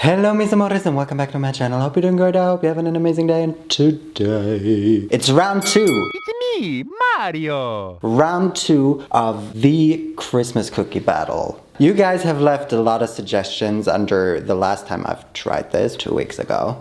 Hello mis amores and welcome back to my channel. Hope you're doing great. I hope you're having an amazing day. And today it's round 2. It's me, Mario. Round 2 of the Christmas cookie battle. You guys have left a lot of suggestions under the last time I've tried this 2 weeks ago.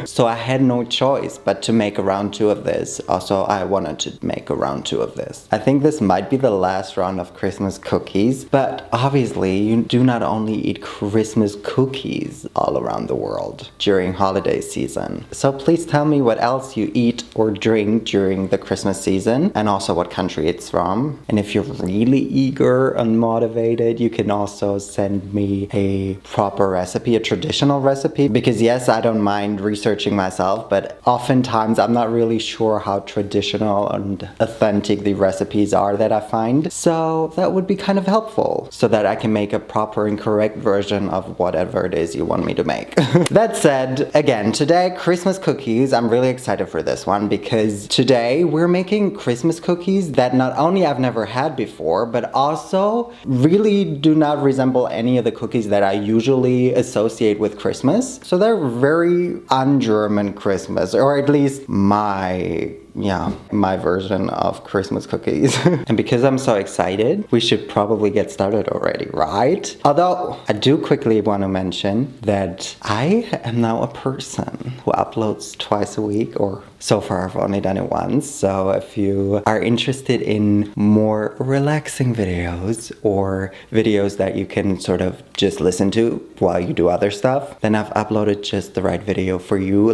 So I had no choice but to make a round 2 of this. Also, I wanted to make a round 2 of this. I think this might be the last round of Christmas cookies, but obviously you do not only eat Christmas cookies all around the world during holiday season. So please tell me what else you eat or drink during the Christmas season and also what country it's from. And if you're really eager and motivated, you can also send me a proper recipe, a traditional recipe, because yes, I don't mind researching myself, but oftentimes I'm not really sure how traditional and authentic the recipes are that I find. So that would be kind of helpful so that I can make a proper and correct version of whatever it is you want me to make. That said, again, today Christmas cookies, I'm really excited for this one because today we're making Christmas cookies that not only I've never had before, but also really do not resemble any of the cookies that I usually associate with Christmas. So they're very un-German Christmas, or at least my version of Christmas cookies. And because I'm so excited, we should probably get started already, right? Although I do quickly want to mention that I am now a person who uploads twice a week, or so far I've only done it once. So if you are interested in more relaxing videos or videos that you can sort of just listen to while you do other stuff, then I've uploaded just the right video for you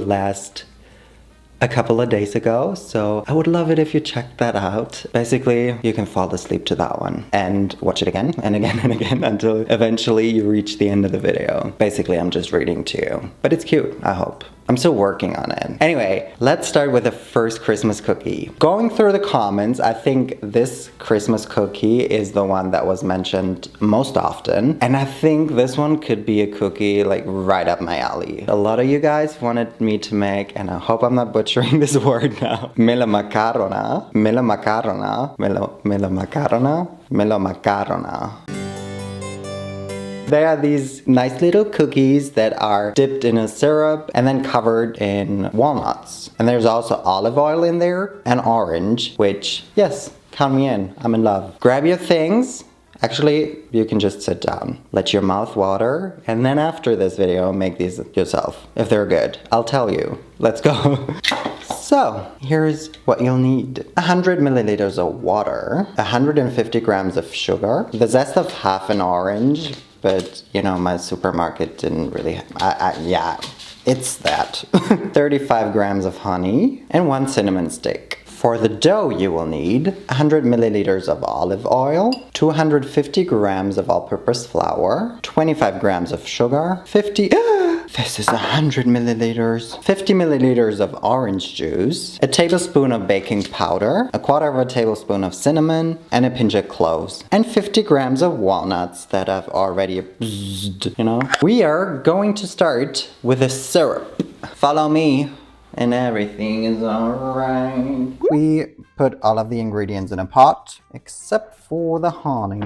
a couple of days ago, so I would love it if you checked that out. Basically, you can fall asleep to that one and watch it again and again and again until eventually you reach the end of the video. Basically, I'm just reading to you, but it's cute, I hope. I'm still working on it. Anyway, let's start with the first Christmas cookie. Going through the comments, I think this Christmas cookie is the one that was mentioned most often. And I think this one could be a cookie like right up my alley. A lot of you guys wanted me to make, and I hope I'm not butchering this word now, Melomakarona. They are these nice little cookies that are dipped in a syrup and then covered in walnuts. And there's also olive oil in there and orange, which, yes, count me in. I'm in love. Grab your things. Actually, you can just sit down, let your mouth water, and then after this video, make these yourself. If they're good, I'll tell you. Let's go. So, here's what you'll need. 100 milliliters of water, 150 grams of sugar, the zest of half an orange, but you know, my supermarket didn't really, yeah, it's that. 35 grams of honey and 1 cinnamon stick. For the dough, you will need 100 milliliters of olive oil, 250 grams of all-purpose flour, 25 grams of sugar, this is 100 milliliters. 50 milliliters of orange juice, a tablespoon of baking powder, a quarter of a tablespoon of cinnamon, and a pinch of cloves, and 50 grams of walnuts that I've already bzzed, you know. We are going to start with a syrup. Follow me. And everything is alright. We put all of the ingredients in a pot, except for the honey,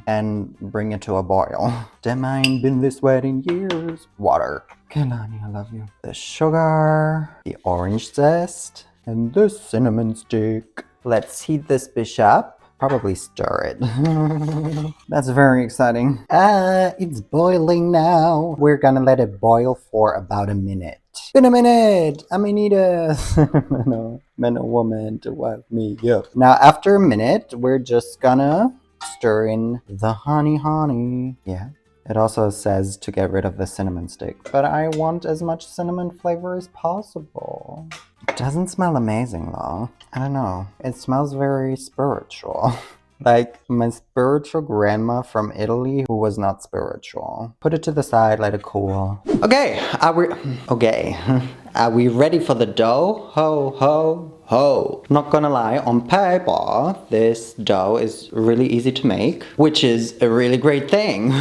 and bring it to a boil. Damn, I ain't been this wet in years. Water. Kelani, I love you. The sugar, the orange zest, and the cinnamon stick. Let's heat this bitch up. Probably stir it. That's very exciting. It's boiling now. We're gonna let it boil for about a minute. In a minute, I may need a man or woman to wipe me up. Now, after a minute, we're just gonna stir in the honey. Yeah. It also says to get rid of the cinnamon stick, but I want as much cinnamon flavor as possible. It doesn't smell amazing though. I don't know. It smells very spiritual. Like my spiritual grandma from Italy who was not spiritual. Put it to the side, let it cool. Okay, are we ready for the dough? Ho. Not gonna lie, on paper, this dough is really easy to make, which is a really great thing.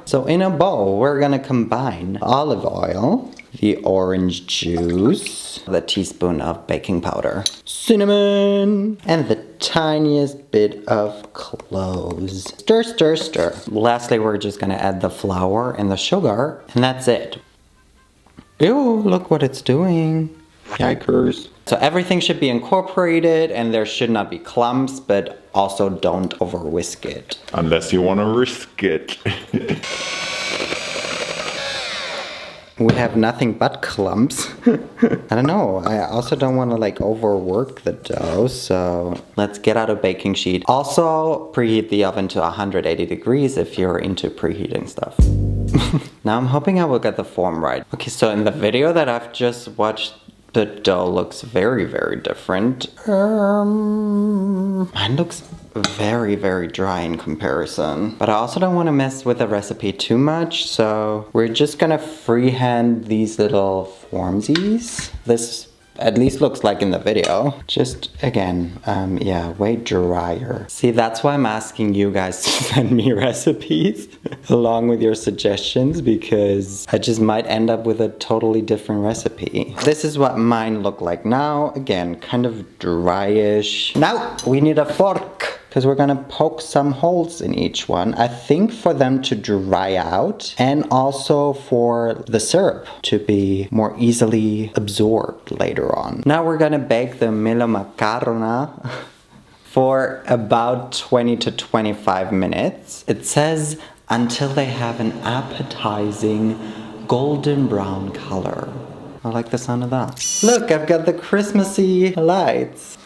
So in a bowl, we're gonna combine olive oil, the orange juice, the teaspoon of baking powder, cinnamon, and the tiniest bit of cloves. Stir, stir, stir. Lastly, we're just gonna add the flour and the sugar, and that's it. Ew, look what it's doing. Yikers. So everything should be incorporated and there should not be clumps, but also don't over whisk it. Unless you want to risk it. We have nothing but clumps. I don't know. I also don't want to like overwork the dough. So let's get out a baking sheet. Also preheat the oven to 180 degrees if you're into preheating stuff. Now I'm hoping I will get the form right. Okay, so in the video that I've just watched, the dough looks very, very different. Mine looks very, very dry in comparison. But I also don't want to mess with the recipe too much, so we're just gonna freehand these little formsies. This at least looks like in the video. Just again, yeah, way drier. See, that's why I'm asking you guys to send me recipes along with your suggestions, because I just might end up with a totally different recipe. This is what mine look like now. Again, kind of dryish. Now we need a fork, because we're gonna poke some holes in each one. I think for them to dry out and also for the syrup to be more easily absorbed later on. Now we're gonna bake the Melomakarona for about 20 to 25 minutes. It says until they have an appetizing golden brown color. I like the sound of that. Look, I've got the Christmassy lights.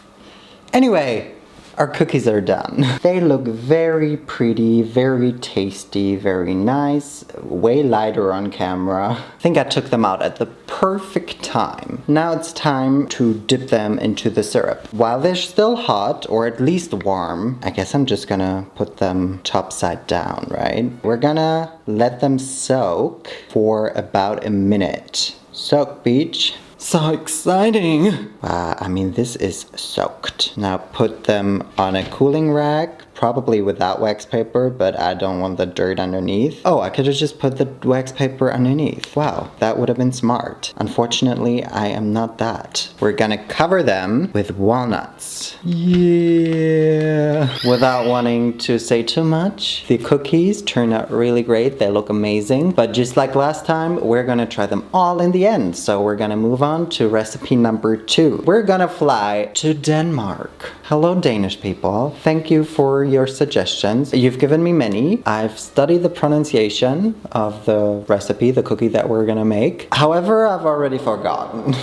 Anyway, our cookies are done. They look very pretty, very tasty, very nice, way lighter on camera. I think I took them out at the perfect time. Now it's time to dip them into the syrup. While they're still hot, or at least warm, I guess I'm just gonna put them top side down, right? We're gonna let them soak for about a minute. Soak, beach. So exciting! Wow, I mean, this is soaked. Now put them on a cooling rack, probably without wax paper, but I don't want the dirt underneath. Oh, I could have just put the wax paper underneath. Wow, that would have been smart. Unfortunately, I am not that. We're gonna cover them with walnuts. Yeah! Without wanting to say too much, the cookies turn out really great. They look amazing. But just like last time, we're gonna try them all in the end. So we're gonna move on to recipe number 2. We're gonna fly to Denmark. Hello, Danish people. Thank you for your suggestions. You've given me many. I've studied the pronunciation of the recipe, the cookie that we're gonna make. However, I've already forgotten.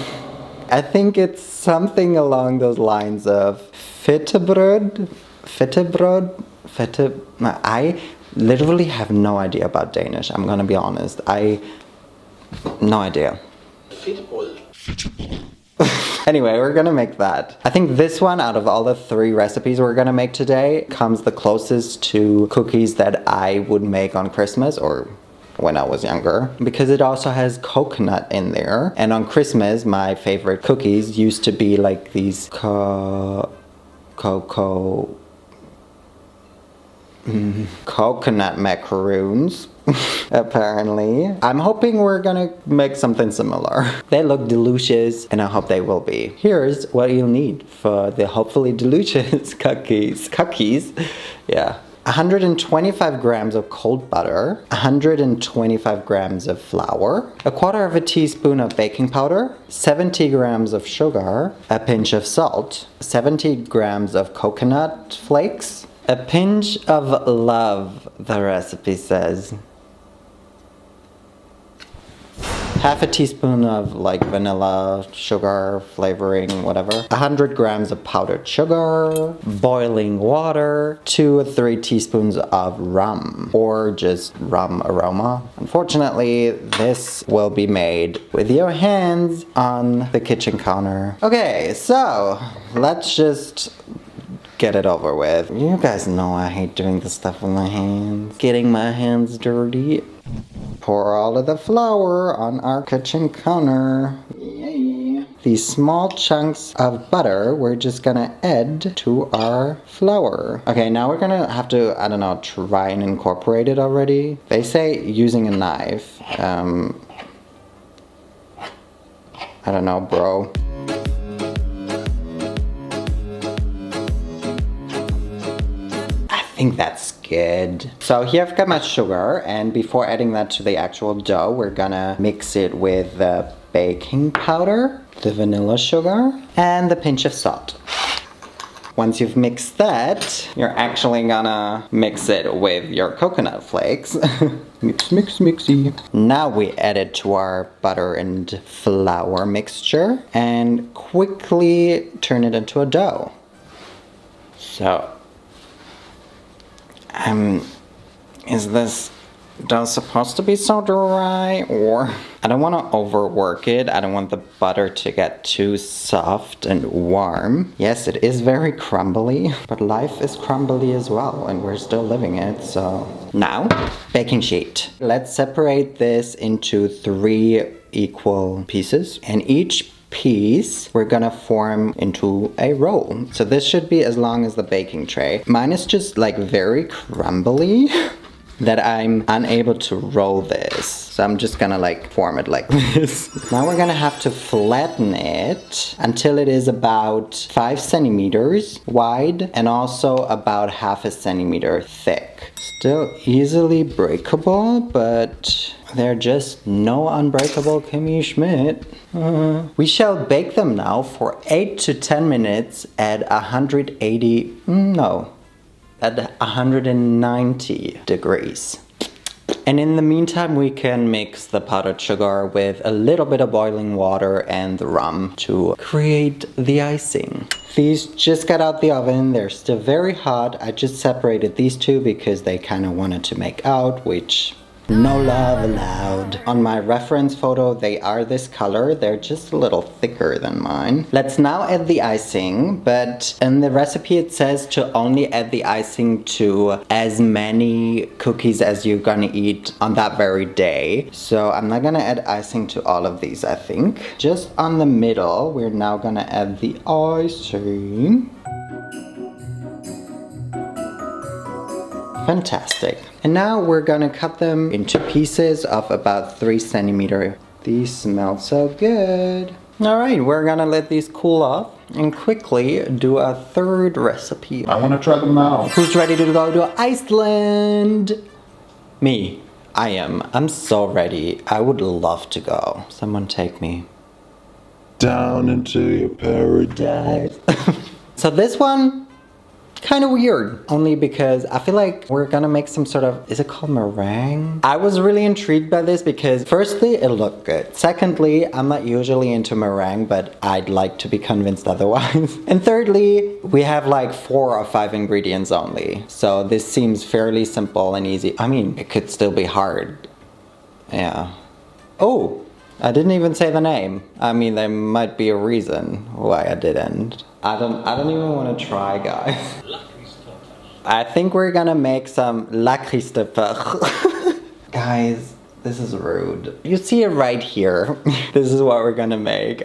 I think it's something along those lines of Fedtebrød. I literally have no idea about Danish. I'm gonna be honest. No idea. Fedtebrød. Anyway, we're gonna make that. I think this one, out of all the 3 recipes we're gonna make today, comes the closest to cookies that I would make on Christmas, or when I was younger, because it also has coconut in there. And on Christmas, my favorite cookies used to be like these coconut macaroons. Apparently. I'm hoping we're gonna make something similar. They look delicious, and I hope they will be. Here's what you'll need for the hopefully delicious cookies. Yeah. 125 grams of cold butter, 125 grams of flour, a quarter of a teaspoon of baking powder, 70 grams of sugar, a pinch of salt, 70 grams of coconut flakes, a pinch of love, the recipe says. Half a teaspoon of like vanilla, sugar, flavoring, whatever. 100 grams of powdered sugar, boiling water, 2 or 3 teaspoons of rum, or just rum aroma. Unfortunately, this will be made with your hands on the kitchen counter. Okay, so let's just get it over with. You guys know I hate doing this stuff with my hands. Getting my hands dirty. Pour all of the flour on our kitchen counter. Yay. These small chunks of butter we're just gonna add to our flour. Okay, now we're gonna have to, I don't know, try and incorporate it already. They say using a knife. I don't know, bro. I think that's good. So here I've got my sugar, and before adding that to the actual dough, we're gonna mix it with the baking powder, the vanilla sugar, and the pinch of salt. Once you've mixed that, you're actually gonna mix it with your coconut flakes. Mix, mix, mixy. Now we add it to our butter and flour mixture and quickly turn it into a dough. So, is this dough supposed to be so dry, or I don't want to overwork it. I don't want the butter to get too soft and warm. Yes, it is very crumbly, but life is crumbly as well, and we're still living it. So now, baking sheet. Let's separate this into 3 equal pieces, and each piece we're gonna form into a roll. So this should be as long as the baking tray. Mine is just like very crumbly that I'm unable to roll this. So I'm just gonna like form it like this. Now we're gonna have to flatten it until it is about 5 centimeters wide and also about 1/2 centimeter thick. Still easily breakable, but they're just no unbreakable Kimmy Schmidt. We shall bake them now for 8 to 10 minutes at 190 degrees. And in the meantime, we can mix the powdered sugar with a little bit of boiling water and the rum to create the icing. These just got out the oven. They're still very hot. I just separated these two because they kind of wanted to make out, which no love allowed. On my reference photo, they are this color. They're just a little thicker than mine. Let's now add the icing, but in the recipe it says to only add the icing to as many cookies as you're gonna eat on that very day. So I'm not gonna add icing to all of these, I think. Just on the middle, we're now gonna add the icing. Fantastic. And now we're gonna cut them into pieces of about 3 centimeters. These smell so good. All right, we're gonna let these cool off and quickly do a third recipe. I want to try them now. Who's ready to go to Iceland? Me. I am. I'm so ready. I would love to go. Someone take me. Down into your paradise. So this one, kind of weird, only because I feel like we're gonna make some sort of, is it called meringue? I was really intrigued by this because firstly, it looked good. Secondly, I'm not usually into meringue, but I'd like to be convinced otherwise. And thirdly, we have like 4 or 5 ingredients only. So this seems fairly simple and easy. I mean, it could still be hard. Yeah. Oh, I didn't even say the name. I mean, there might be a reason why I didn't. I don't even want to try, guys. I think we're gonna make some lakristeper. Guys, this is rude. You see it right here. This is what we're gonna make.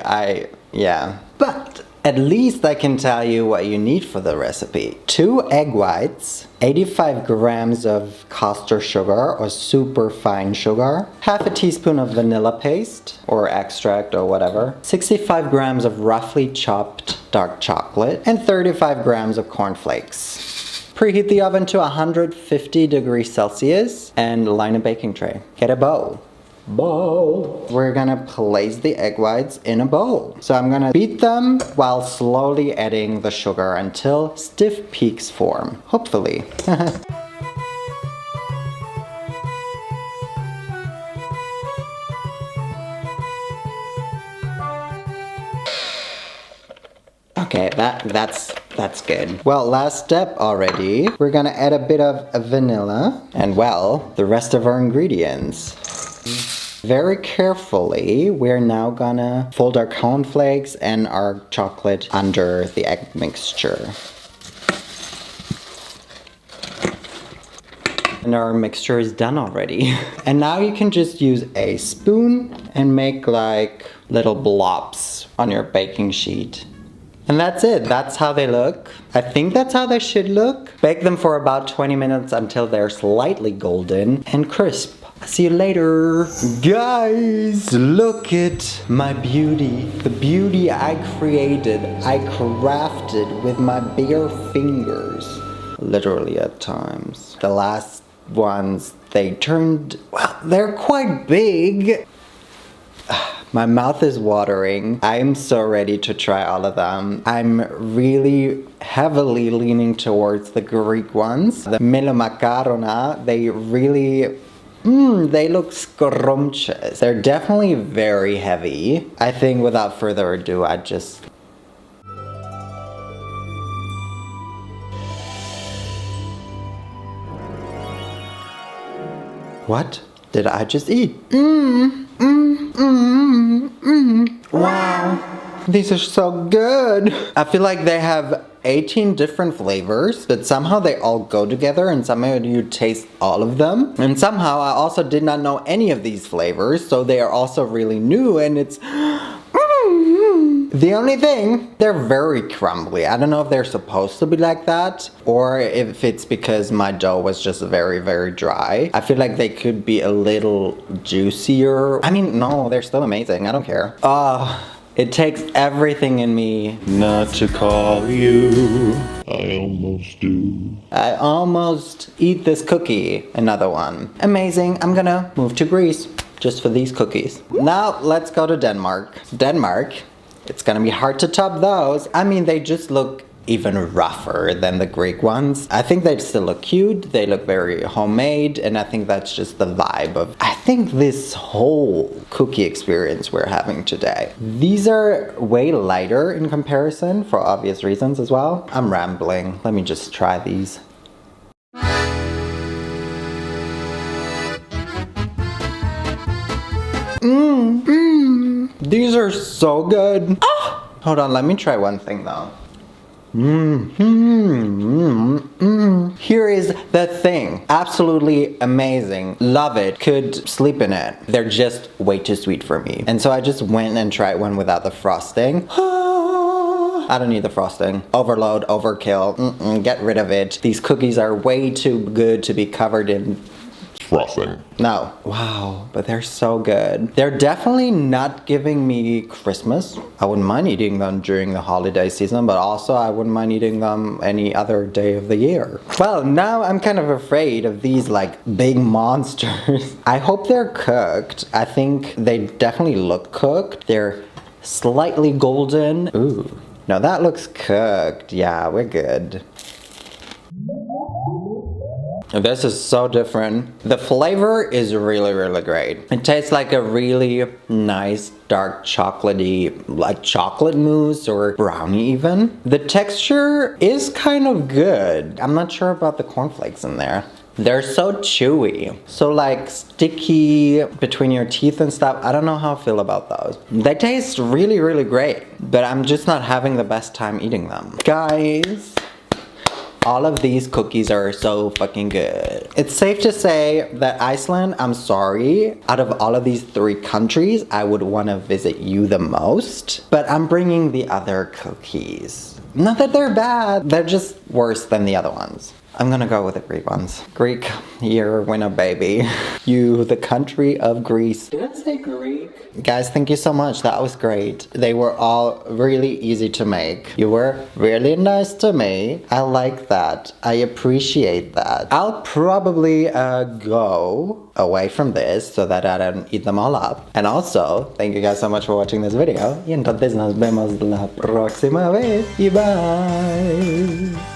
Yeah. But at least I can tell you what you need for the recipe. 2 egg whites, 85 grams of caster sugar or super fine sugar, 1/2 teaspoon of vanilla paste or extract or whatever, 65 grams of roughly chopped dark chocolate, and 35 grams of cornflakes. Preheat the oven to 150 degrees Celsius and line a baking tray. Get a bowl. We're gonna place the egg whites in a bowl. So I'm gonna beat them while slowly adding the sugar until stiff peaks form. Hopefully. Okay, that's good. Well, last step already. We're gonna add a bit of vanilla and, well, the rest of our ingredients. Very carefully, we're now gonna fold our cornflakes and our chocolate under the egg mixture. And our mixture is done already. And now you can just use a spoon and make like little blobs on your baking sheet. And that's it. That's how they look. I think that's how they should look. Bake them for about 20 minutes until they're slightly golden and crisp. See you later. Guys, look at my beauty. The beauty I created, I crafted with my bare fingers. Literally at times. The last ones, they turned, well, they're quite big. My mouth is watering. I'm so ready to try all of them. I'm really heavily leaning towards the Greek ones. The Melomakarona, they really, they look scrumptious. They're definitely very heavy. I think without further ado, I just... What did I just eat? Wow, these are so good. I feel like they have 18 different flavors, but somehow they all go together and somehow you taste all of them. And somehow I also did not know any of these flavors, so they are also really new and it's... The only thing, they're very crumbly. I don't know if they're supposed to be like that or if it's because my dough was just very, very dry. I feel like they could be a little juicier. I mean, no, they're still amazing. I don't care. It takes everything in me Not to call you. I almost do. I almost eat this cookie. Another one. Amazing. I'm gonna move to Greece just for these cookies. Now let's go to Denmark. Denmark. It's gonna be hard to top those. I mean, they just look even rougher than the Greek ones. I think they still look cute. They look very homemade, and I think that's just the vibe of, I think, this whole cookie experience we're having today. These are way lighter in comparison for obvious reasons as well. I'm rambling. Let me just try these. These are so good. Hold on, let me try one thing though. Here is the thing. Absolutely amazing. Love it. Could sleep in it. They're just way too sweet for me. And so I just went and tried one without the frosting. I don't need the frosting. Overload, overkill. Get rid of it. These cookies are way too good to be covered in Frosting. no. Wow, but they're so good. They're definitely not giving me Christmas. I wouldn't mind eating them during the holiday season, but also I wouldn't mind eating them any other day of the year. Well, now I'm kind of afraid of these like big monsters. I hope they're cooked. I think they definitely look cooked. They're slightly golden. Ooh. No, that looks cooked. Yeah, we're good. This is so different. The flavor is really, really great. It tastes like a really nice, dark chocolatey, like chocolate mousse or brownie even. The texture is kind of good. I'm not sure about the cornflakes in there. They're so chewy, so like sticky between your teeth and stuff. I don't know how I feel about those. They taste really, really great, but I'm just not having the best time eating them. Guys, all of these cookies are so fucking good. It's safe to say that Iceland, I'm sorry, out of all of these 3 countries, I would want to visit you the most. But I'm bringing the other cookies. Not that they're bad, they're just worse than the other ones. I'm gonna go with the Greek ones. Greek, you're a winner, baby. You, the country of Greece. Did I say Greek? Guys, thank you so much. That was great. They were all really easy to make. You were really nice to me. I like that. I appreciate that. I'll probably go away from this so that I don't eat them all up. And also, thank you guys so much for watching this video. Y entonces nos vemos la próxima vez. Y bye.